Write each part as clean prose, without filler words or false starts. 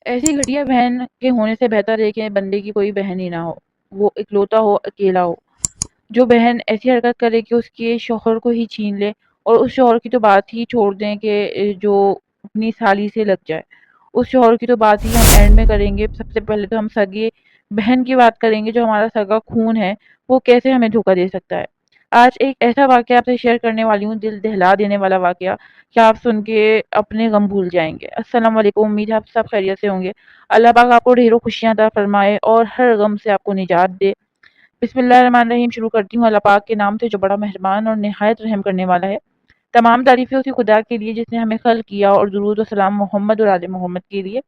ایسی گھٹیا بہن کے ہونے سے بہتر ہے کہ بندے کی کوئی بہن ہی نہ ہو، وہ اکلوتا ہو، اکیلا ہو۔ جو بہن ایسی حرکت کرے کہ اس کے شوہر کو ہی چھین لے، اور اس شوہر کی تو بات ہی چھوڑ دیں کہ جو اپنی سالی سے لگ جائے، اس شوہر کی تو بات ہی ہم اینڈ میں کریں گے۔ سب سے پہلے تو ہم سگے بہن کی بات کریں گے، جو ہمارا سگا خون ہے، وہ کیسے ہمیں دھوکہ دے سکتا ہے۔ آج ایک ایسا واقعہ آپ سے شیئر کرنے والی ہوں، دل دہلا دینے والا واقعہ، کیا آپ سن کے اپنے غم بھول جائیں گے۔ السلام علیکم، امید ہے آپ سب خیریت سے ہوں گے۔ اللہ پاک آپ کو ڈھیروں خوشیاں عطا فرمائے اور ہر غم سے آپ کو نجات دے۔ بسم اللہ الرحمن الرحیم، شروع کرتی ہوں اللہ پاک کے نام سے جو بڑا مہربان اور نہایت رحم کرنے والا ہے۔ تمام تعریفیں اسی خدا کے لیے جس نے ہمیں خلق کیا، اور درود و سلام محمد اور آل محمد کے لیے۔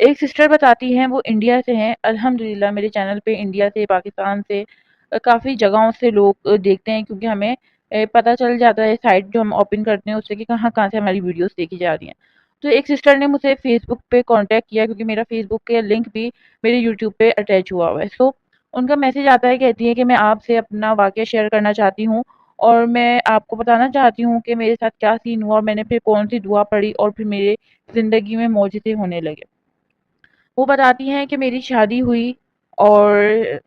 ایک سسٹر بتاتی ہیں، وہ انڈیا سے ہیں۔ الحمدللہ میرے چینل پہ انڈیا سے، پاکستان سے، کافی جگہوں سے لوگ دیکھتے ہیں، کیونکہ ہمیں پتہ چل جاتا ہے سائٹ جو ہم اوپن کرتے ہیں اس سے کہ کہاں کہاں سے ہماری ویڈیوز دیکھی جا رہی ہیں۔ تو ایک سسٹر نے مجھے فیس بک پہ کانٹیکٹ کیا، کیونکہ میرا فیس بک کا لنک بھی میرے یوٹیوب پہ اٹیچ ہوا ہوا ہے۔ سو ان کا میسج آتا ہے، کہتی ہے کہ میں آپ سے اپنا واقعہ شیئر کرنا چاہتی ہوں، اور میں آپ کو بتانا چاہتی ہوں کہ میرے ساتھ کیا سین ہوا، اور میں نے پھر کون سی دعا پڑھی، اور پھر میرے زندگی میں معجزے ہونے لگے۔ وہ بتاتی ہیں کہ میری شادی ہوئی، اور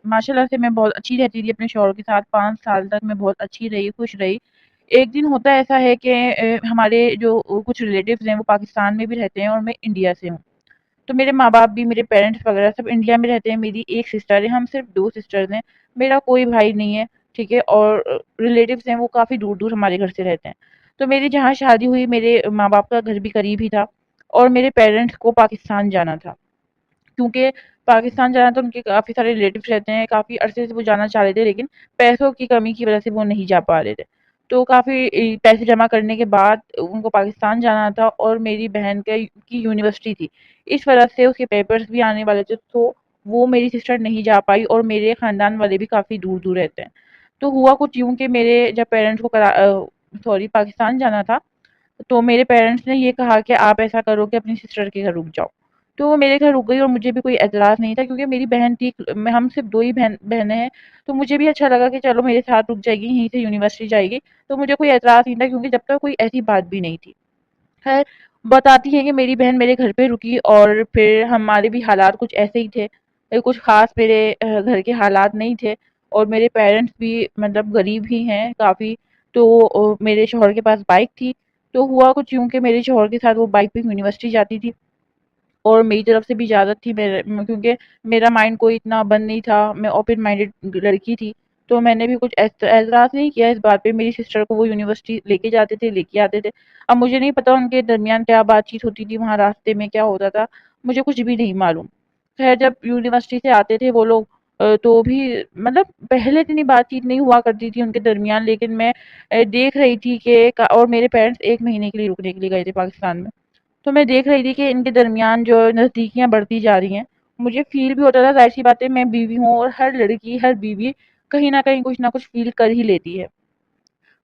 ماشاءاللہ سے میں بہت اچھی رہتی تھی اپنے شوہر کے ساتھ، 5 سال تک میں بہت اچھی رہی، خوش رہی۔ ایک دن ہوتا ایسا ہے کہ ہمارے جو کچھ ریلیٹیوز ہیں وہ پاکستان میں بھی رہتے ہیں، اور میں انڈیا سے ہوں۔ تو میرے ماں باپ بھی، میرے پیرنٹس وغیرہ سب انڈیا میں رہتے ہیں۔ میری ایک سسٹر ہے، ہم صرف 2 سسٹرز ہیں، میرا کوئی بھائی نہیں ہے، ٹھیک ہے۔ اور ریلیٹیوز ہیں وہ کافی دور دور ہمارے گھر سے رہتے ہیں۔ تو میری جہاں شادی ہوئی، میرے ماں باپ کا گھر بھی قریب ہی تھا، اور میرے پیرنٹس کو پاکستان جانا تھا، کیونکہ پاکستان جانا تو ان کے کافی سارے ریلیٹیوز رہتے ہیں، کافی عرصے سے وہ جانا چاہ رہے تھے، لیکن پیسوں کی کمی کی وجہ سے وہ نہیں جا پا رہے تھے۔ تو کافی پیسے جمع کرنے کے بعد ان کو پاکستان جانا تھا، اور میری بہن کی یونیورسٹی تھی، اس وجہ سے اس کے پیپرز بھی آنے والے تھے، تو وہ میری سسٹر نہیں جا پائی، اور میرے خاندان والے بھی کافی دور دور رہتے ہیں۔ تو ہوا کچھ یوں کہ میرے جب پیرنٹس کو پاکستان جانا تھا، تو میرے پیرنٹس نے یہ کہا کہ آپ ایسا کرو کہ اپنی سسٹر کے گھر رک جاؤ۔ تو وہ میرے گھر رک گئی، اور مجھے بھی کوئی اعتراض نہیں تھا، کیونکہ میری بہن تھی، ہم صرف 2 ہی بہنیں ہیں، تو مجھے بھی اچھا لگا کہ چلو میرے ساتھ رک جائے گی، یہیں سے یونیورسٹی جائے گی، تو مجھے کوئی اعتراض نہیں تھا، کیونکہ جب تک کوئی ایسی بات بھی نہیں تھی۔ خیر، بتاتی ہے کہ میری بہن میرے گھر پہ رکی، اور پھر ہمارے بھی حالات کچھ ایسے ہی تھے، کچھ خاص میرے گھر کے حالات نہیں تھے، اور میرے پیرنٹس بھی مطلب غریب ہی ہیں کافی۔ تو میرے شوہر کے پاس بائک تھی، تو ہوا کچھ یوں کہ میرے شوہر کے ساتھ وہ بائک پہ یونیورسٹی جاتی تھی، اور میری طرف سے بھی اجازت تھی، کیونکہ میرا مائنڈ کوئی اتنا بند نہیں تھا، میں اوپن مائنڈیڈ لڑکی تھی، تو میں نے بھی کچھ اعتراض نہیں کیا اس بات پہ۔ میری سسٹر کو وہ یونیورسٹی لے کے جاتے تھے، لے کے آتے تھے۔ اب مجھے نہیں پتا ان کے درمیان کیا بات چیت ہوتی تھی، وہاں راستے میں کیا ہوتا تھا، مجھے کچھ بھی نہیں معلوم۔ خیر، جب یونیورسٹی سے آتے تھے وہ لوگ، تو بھی مطلب پہلے اتنی بات چیت نہیں ہوا کرتی تھی ان کے درمیان، لیکن میں دیکھ رہی تھی کہ اور میرے پیرنٹس 1 مہینے کے لیے رکنے کے لیے گئے تھے پاکستان میں، تو میں دیکھ رہی تھی کہ ان کے درمیان جو نزدیکیاں بڑھتی جا رہی ہیں۔ مجھے فیل بھی ہوتا تھا، ظاہر سی بات ہے میں بیوی ہوں، اور ہر لڑکی، ہر بیوی کہیں نہ کہیں کچھ نہ کچھ فیل کر ہی لیتی ہے۔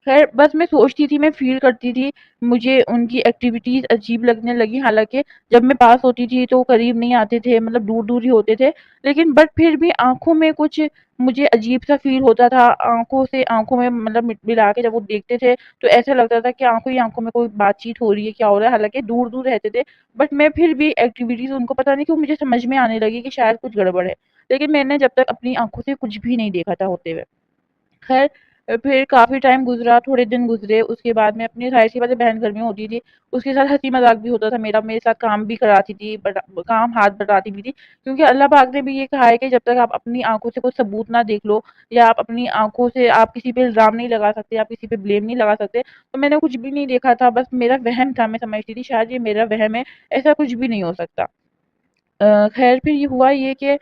خیر، بس میں سوچتی تھی، میں فیل کرتی تھی، مجھے ان کی ایکٹیویٹیز عجیب لگنے لگی، حالانکہ جب میں پاس ہوتی تھی تو قریب نہیں آتے تھے، مطلب دور دور ہی ہوتے تھے، لیکن بٹ پھر بھی آنکھوں میں کچھ مجھے عجیب سا فیل ہوتا تھا، آنکھوں سے آنکھوں میں مطلب ملا کے جب وہ دیکھتے تھے تو ایسا لگتا تھا کہ آنکھوں ہی آنکھوں میں کوئی بات چیت ہو رہی ہے، کیا ہو رہا ہے، حالانکہ دور دور رہتے تھے، بٹ میں پھر بھی ایکٹیویٹیز ان کو پتہ نہیں کیوں مجھے سمجھ میں آنے لگی کہ شاید کچھ گڑبڑ ہے، لیکن میں نے جب تک اپنی آنکھوں سے کچھ بھی نہیں دیکھا تھا ہوتے ہوئے۔ خیر، پھر کافی ٹائم گزرا، تھوڑے دن گزرے، اس کے بعد میں اپنی ظاہر سی بات ہے بہن گھر میں ہوتی تھی، اس کے ساتھ ہنسی مذاق بھی ہوتا تھا میرا، میرے ساتھ کام بھی کراتی تھی، کام ہاتھ بٹاتی بھی تھی، کیونکہ اللہ پاک نے بھی یہ کہا ہے کہ جب تک آپ اپنی آنکھوں سے کوئی ثبوت نہ دیکھ لو، یا آپ اپنی آنکھوں سے آپ کسی پہ الزام نہیں لگا سکتے، آپ کسی پہ بلیم نہیں لگا سکتے۔ تو میں نے کچھ بھی نہیں دیکھا تھا، بس میرا وہم تھا، میں سمجھتی تھی شاید یہ میرا وہم ہے، ایسا کچھ بھی نہیں ہو سکتا۔ خیر، پھر یہ ہوا یہ کہ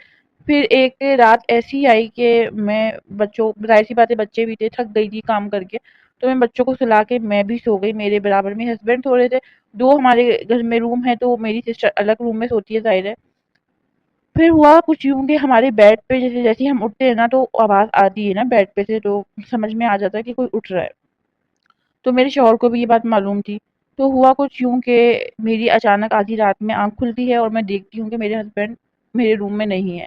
پھر ایک رات ایسی آئی کہ میں بچوں، ظاہر سی بات ہے بچے بھی تھے، تھک گئی تھی کام کر کے، تو میں بچوں کو سلا کے میں بھی سو گئی، میرے برابر میں ہسبینڈ سو رہے تھے، 2 ہمارے گھر میں روم ہے، تو میری سسٹر الگ روم میں سوتی ہے ظاہر ہے۔ پھر ہوا کچھ یوں کہ ہمارے بیڈ پہ جیسے جیسے ہم اٹھتے ہیں نا تو آواز آتی ہے نا بیڈ پہ سے، تو سمجھ میں آ جاتا ہے کہ کوئی اٹھ رہا ہے، تو میرے شوہر کو بھی یہ بات معلوم تھی۔ تو ہوا کچھ یوں کہ میری اچانک آدھی رات میں آنکھ کھلتی ہے، اور میں دیکھتی ہوں کہ میرے ہسبینڈ میرے روم میں نہیں ہے۔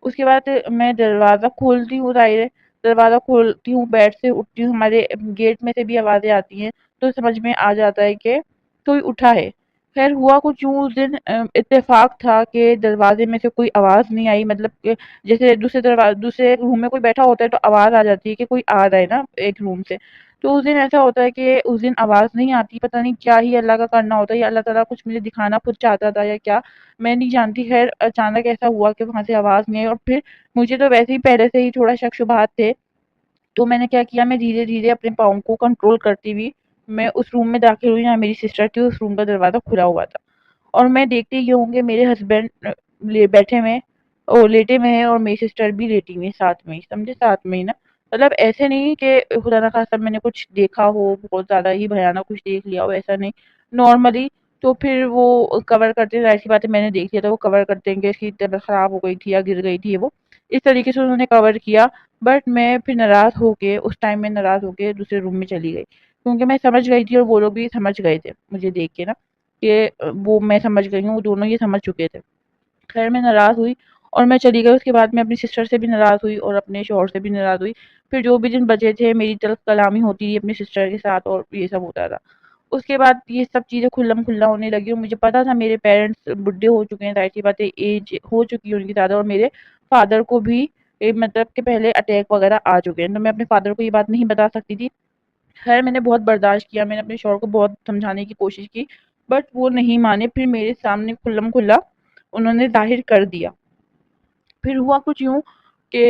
اس کے بعد میں دروازہ کھولتی ہوں، ظاہر ہے دروازہ کھولتی ہوں، بیڈ سے اٹھتی ہوں، ہمارے گیٹ میں سے بھی آوازیں آتی ہیں، تو سمجھ میں آ جاتا ہے کہ کوئی اٹھا ہے۔ خیر ہوا کچھ یوں اس دن اتفاق تھا کہ دروازے میں سے کوئی آواز نہیں آئی، مطلب کہ جیسے دوسرے روم میں کوئی بیٹھا ہوتا ہے تو آواز آ جاتی ہے کہ کوئی آ رہا ہے نا ایک روم سے، تو اس دن ایسا ہوتا ہے کہ اس دن آواز نہیں آتی، پتہ نہیں کیا ہی اللہ کا کرنا ہوتا ہے، یا اللہ تعالیٰ کچھ مجھے دکھانا خود چاہتا تھا یا کیا، میں نہیں جانتی۔ خیر اچانک ایسا ہوا کہ وہاں سے آواز نہیں آئی، اور پھر مجھے تو ویسے ہی پہلے سے ہی تھوڑا شک شبہات تھے، تو میں نے کیا کیا، میں دھیرے دھیرے اپنے پاؤں کو کنٹرول کرتی ہوئی میں اس روم میں داخل ہوئی جہاں میری سسٹر تھی، اس روم کا دروازہ کھلا ہوا تھا، اور میں دیکھتی یہ ہوں کہ میرے ہسبینڈ بیٹھے ہوئے لیٹے ہوئے ہیں، اور میری سسٹر بھی لیٹی ہوئی ہیں ساتھ میں ہی، سمجھے، ساتھ میں ہی نا، مطلب ایسے نہیں کہ خدا نہ خواستہ میں نے کچھ دیکھا ہو، بہت زیادہ ہی بھیانک کچھ دیکھ لیا ہو، ایسا نہیں، نارملی۔ تو پھر وہ کور کرتے، ظاہر سی بات ہے میں نے دیکھ لیا تھا، وہ کور کرتے ہیں کہ اس کی طبیعت خراب ہو گئی تھی یا گر گئی تھی، وہ اس طریقے سے انہوں نے کور کیا، بٹ میں پھر ناراض ہو کے اس ٹائم میں ناراض ہو کے دوسرے روم میں چلی گئی، کیونکہ میں سمجھ گئی تھی اور وہ لوگ بھی سمجھ گئے تھے مجھے دیکھ کے نا، کہ وہ میں سمجھ گئی ہوں، وہ دونوں یہ سمجھ چکے تھے۔ خیر میں ناراض ہوئی اور میں چلی گئی، اس کے بعد میں اپنی سسٹر سے بھی ناراض ہوئی اور اپنے شوہر سے بھی ناراض ہوئی، پھر جو بھی دن بچے تھے میری تلخ کلامی ہوتی تھی اپنی سسٹر کے ساتھ اور یہ سب ہوتا تھا۔ اس کے بعد یہ سب چیزیں کھلم کھلا ہونے لگی، اور مجھے پتا تھا میرے پیرنٹس بڈھے ہو چکے ہیں، ظاہر سی بات ہے ایج ہو چکی ہے ان کی زیادہ، اور میرے فادر کو بھی مطلب کہ پہلے اٹیک وغیرہ آ چکے ہیں، تو میں اپنے فادر کو یہ بات نہیں بتا سکتی تھی۔ خیر میں نے بہت برداشت کیا، میں نے اپنے شوہر کو بہت سمجھانے کی کوشش کی، بٹ وہ نہیں مانے، پھر میرے سامنے کھلم کھلا انہوں نے ظاہر کر دیا۔ پھر ہوا کچھ یوں کہ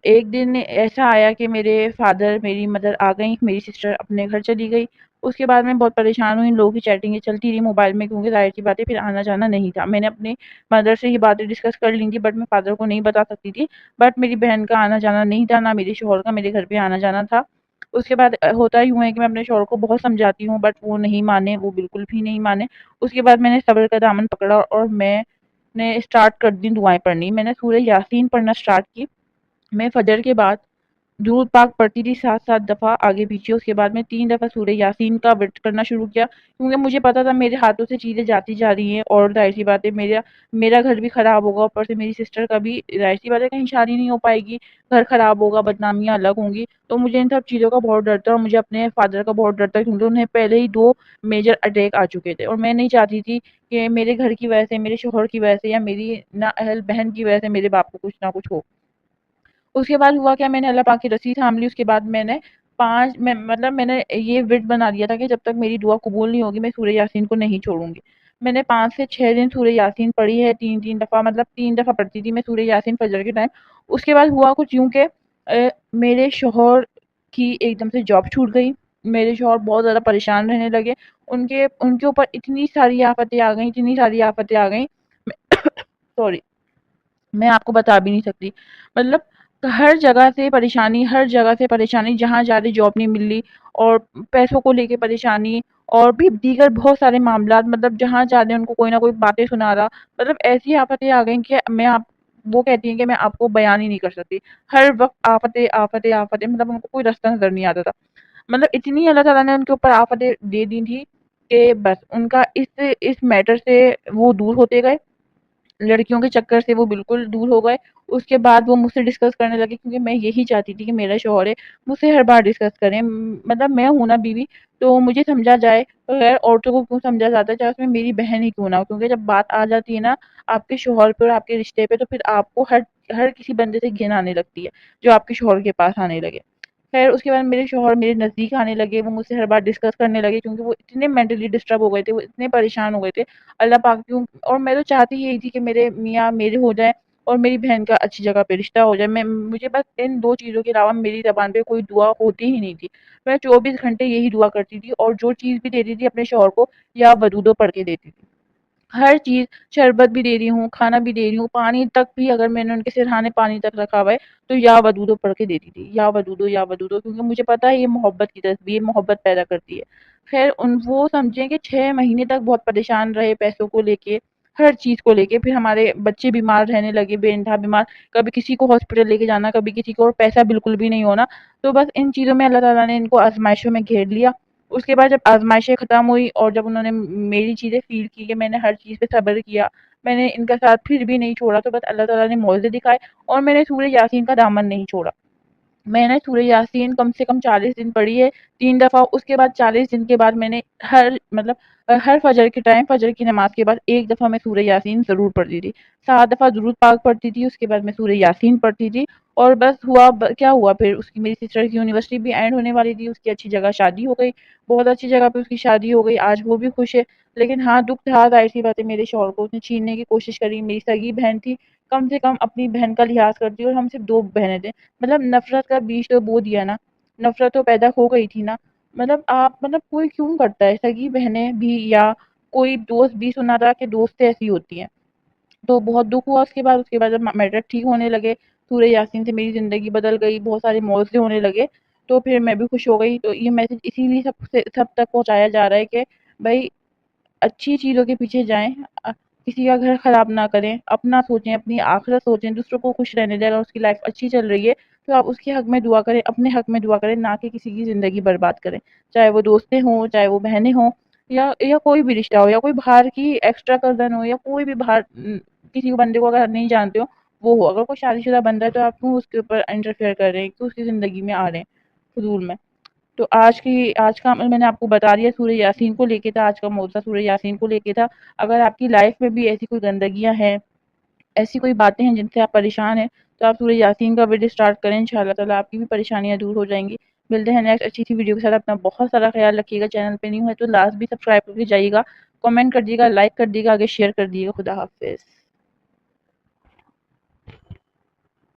ایک دن ایسا آیا کہ میرے فادر میری مدر آ گئی، میری سسٹر اپنے گھر چلی گئی، اس کے بعد میں بہت پریشان ہوئی، ان لوگوں کی چیٹنگیں چلتی رہی موبائل میں، کیونکہ ظاہر سی باتیں پھر آنا جانا نہیں تھا، میں نے اپنی مدر سے یہ باتیں ڈسکس کر لی تھی، بٹ میں فادر کو نہیں بتا سکتی تھی، بٹ میری بہن کا آنا جانا نہیں تھا، نہ میرے شوہر کا میرے گھر پہ آنا جانا تھا۔ اس کے بعد ہوتا ہی ہوا ہے کہ میں اپنے شوہر کو بہت سمجھاتی ہوں، بٹ وہ نہیں مانے، وہ بالکل بھی نہیں مانے۔ اس کے بعد میں نے صبر کا دامن پکڑا اور میں نے اسٹارٹ کر دی دعائیں پڑھنی، میں نے سورہ یاسین پڑھنا اسٹارٹ کی۔ میں فجر کے بعد درود پاک پڑھتی تھی 7 دفعہ آگے پیچھے، اس کے بعد میں 3 دفعہ سورہ یاسین کا ورد کرنا شروع کیا، کیونکہ مجھے پتا تھا میرے ہاتھوں سے چیزیں جاتی جا رہی ہیں، اور ظاہر سی بات ہے میرا گھر بھی خراب ہوگا، اوپر سے میری سسٹر کا بھی ظاہر سی بات ہے کہیں شادی نہیں ہو پائے گی، گھر خراب ہوگا، بدنامیاں الگ ہوں گی، تو مجھے ان سب چیزوں کا بہت ڈر تھا، اور مجھے اپنے فادر کا بہت ڈر تھا، کیونکہ انہیں پہلے ہی 2 میجر اٹیک آ چکے تھے، اور میں نہیں چاہتی تھی کہ میرے گھر کی وجہ سے، میرے شوہر کی وجہ سے، یا میری نااہل بہن کی وجہ سے میرے باپ کو کچھ نہ کچھ ہو۔ اس کے بعد ہوا کیا، میں نے اللہ پاک کی رسی تھام لی، اس کے بعد میں نے مطلب میں نے یہ ورد بنا دیا تھا کہ جب تک میری دعا قبول نہیں ہوگی میں سورہ یاسین کو نہیں چھوڑوں گی۔ میں نے 5 سے 6 دن سورہ یاسین پڑھی ہے، 3 دفعہ، مطلب 3 دفعہ پڑھتی تھی میں سورہ یاسین فجر کے ٹائم۔ اس کے بعد ہوا کچھ یوں کہ میرے شوہر کی ایک دم سے جاب چھوٹ گئی، میرے شوہر بہت زیادہ پریشان رہنے لگے، ان کے اوپر اتنی ساری آفتیں آ گئیں، اتنی ساری آفتیں آ گئیں سوری، میں آپ کو بتا بھی نہیں سکتی، مطلب ہر جگہ سے پریشانی، ہر جگہ سے پریشانی، جہاں جا رہی جاب نہیں مل رہی، اور پیسوں کو لے کے پریشانی، اور بھی دیگر بہت سارے معاملات، مطلب جہاں جا رہے ہیں ان کو کوئی نہ کوئی باتیں سنا رہا، مطلب ایسی آفتیں آ گئیں کہ وہ کہتی ہیں کہ میں آپ کو بیان ہی نہیں کر سکتی، ہر وقت آفتیں آفتیں آفتیں، مطلب ان کو کوئی راستہ نظر نہیں آتا تھا، مطلب اتنی اللہ تعالیٰ نے ان کے اوپر آفتیں دے دی تھی کہ بس ان کا اس میٹر سے وہ دور ہوتے گئے، لڑکیوں کے چکر سے وہ بالکل دور ہو گئے۔ اس کے بعد وہ مجھ سے ڈسکس کرنے لگے، کیونکہ میں یہی چاہتی تھی کہ میرا شوہر ہے مجھ سے ہر بار ڈسکس کریں، مطلب میں ہوں نا بیوی، تو مجھے سمجھا جائے، غیر عورتوں کو کیوں سمجھا جاتا ہے، چاہے اس میں میری بہن ہی کیوں نہ ہو، کیونکہ جب بات آ جاتی ہے نا آپ کے شوہر پہ اور آپ کے رشتے پہ، تو پھر آپ کو ہر کسی بندے سے گھن آنے لگتی ہے جو آپ کے شوہر کے پاس آنے لگے۔ خیر اس کے بعد میرے شوہر میرے نزدیک آنے لگے، وہ مجھ سے ہر بار ڈسکس کرنے لگے، کیونکہ وہ اتنے مینٹلی ڈسٹرب ہو گئے تھے، وہ اتنے پریشان ہو گئے تھے، اللہ پاک کیوں، اور میں تو چاہتی یہی تھی کہ میرے میاں میرے ہو جائیں اور میری بہن کا اچھی جگہ پہ رشتہ ہو جائے، مجھے بس ان 2 چیزوں کے علاوہ میری زبان پہ کوئی دعا ہوتی ہی نہیں تھی، میں 24 گھنٹے یہی دعا کرتی تھی، اور جو چیز بھی دیتی تھی اپنے شوہر کو یا ودودو پڑھ کے دیتی تھی، ہر چیز، شربت بھی دے رہی ہوں، کھانا بھی دے رہی ہوں، پانی تک بھی اگر میں نے ان کے سرہانے پانی تک رکھا ہوا ہے تو یا ودودو پڑھ کے دیتی تھی، یا ودودو یا ودودو، کیونکہ مجھے پتا ہے یہ محبت کی تصویر، محبت پیدا کرتی ہے۔ خیر وہ سمجھیں کہ 6 مہینے تک بہت پریشان رہے پیسوں کو لے کے، ہر چیز کو لے کے، پھر ہمارے بچے بیمار رہنے لگے، بے انتہا بیمار، کبھی کسی کو ہاسپٹل لے کے جانا، کبھی کسی کو، اور پیسہ بالکل بھی نہیں ہونا، تو بس ان چیزوں میں اللہ تعالیٰ نے ان کو آزمائشوں میں گھیر لیا۔ اس کے بعد جب آزمائشیں ختم ہوئی اور جب انہوں نے میری چیزیں فیل کی کہ میں نے ہر چیز پہ صبر کیا، میں نے ان کا ساتھ پھر بھی نہیں چھوڑا، تو بس اللہ تعالیٰ نے معاوضے دکھائے، اور میں نے سورہ یاسین کا دامن نہیں چھوڑا۔ میں نے سورہ یاسین کم سے کم 40 دن پڑھی ہے، 3 دفعہ۔ اس کے بعد 40 دن کے بعد میں نے ہر فجر کے ٹائم، فجر کی نماز کے بعد 1 دفعہ میں سورہ یاسین ضرور پڑھتی تھی۔ 7 دفعہ درود پاک پڑھتی تھی، اس کے بعد میں سورہ یاسین پڑھتی تھی، اور بس کیا ہوا پھر، اس کی میری سسٹر کی یونیورسٹی بھی اینڈ ہونے والی تھی، اس کی اچھی جگہ شادی ہو گئی، بہت اچھی جگہ پہ اس کی شادی ہو گئی، آج وہ بھی خوش ہے۔ لیکن ہاں، دکھ تھا، ظاہر سی بات ہے، میرے شوہر کو اس نے چھیننے کی کوشش کری۔ میری سگی بہن تھی، کم سے کم اپنی بہن کا لحاظ کرتی، اور ہم صرف 2 بہنیں تھے، مطلب نفرت کا بیج تو بو دیا نا، نفرت تو پیدا ہو گئی تھی نا۔ کوئی کیوں کرتا ہے، سگی بہنیں بھی یا کوئی دوست بھی، سنا تھا کہ دوست ایسی ہوتی ہیں۔ تو بہت دکھ ہوا اس کے بعد جب میٹرک ٹھیک ہونے لگے، سورہ یاسین سے میری زندگی بدل گئی، بہت سارے معاوضے ہونے لگے، تو پھر میں بھی خوش ہو گئی۔ تو یہ میسج اسی لیے سب تک پہنچایا جا رہا ہے کہ بھائی اچھی چیزوں کے پیچھے جائیں، کسی کا گھر خراب نہ کریں، اپنا سوچیں، اپنی آخرت سوچیں، دوسروں کو خوش رہنے دیں۔ اگر اس کی لائف اچھی چل رہی ہے تو آپ اس کے حق میں دعا کریں، اپنے حق میں دعا کریں، نہ کہ کسی کی زندگی برباد کریں، چاہے وہ دوستیں ہوں، چاہے وہ بہنیں ہوں، یا کوئی بھی رشتہ ہو، یا کوئی باہر کی ایکسٹرا کزن ہو، یا کوئی بھی باہر کسی بندے کو اگر نہیں جانتے ہو وہ ہو۔ اگر کوئی شادی شدہ بندہ ہے تو آپ کیوں اس کے اوپر انٹرفیئر کر رہے ہیں، کیوں اس کی زندگی میں آ رہے ہیں فضول میں۔ تو آج کا عمل میں نے آپ کو بتا دیا، سورہ یاسین کو لے کے تھا، آج کا موضوع سورہ یاسین کو لے کے تھا۔ اگر آپ کی لائف میں بھی ایسی کوئی گندگیاں ہیں، ایسی کوئی باتیں ہیں جن سے آپ پریشان ہیں، تو آپ سورہ یاسین کا ویڈیو سٹارٹ کریں، انشاءاللہ تعالیٰ آپ کی بھی پریشانیاں دور ہو جائیں گی۔ ملتے ہیں نیکسٹ اچھی سی ویڈیو کے ساتھ، اپنا بہت سارا خیال رکھیے گا، چینل پہ نیو ہے تو لازمی سبسکرائب کر کے جائیے گا، کمنٹ کر دیے گا، لائک کر دیے گا، آگے شیئر کر دیے گا۔ خدا حافظ۔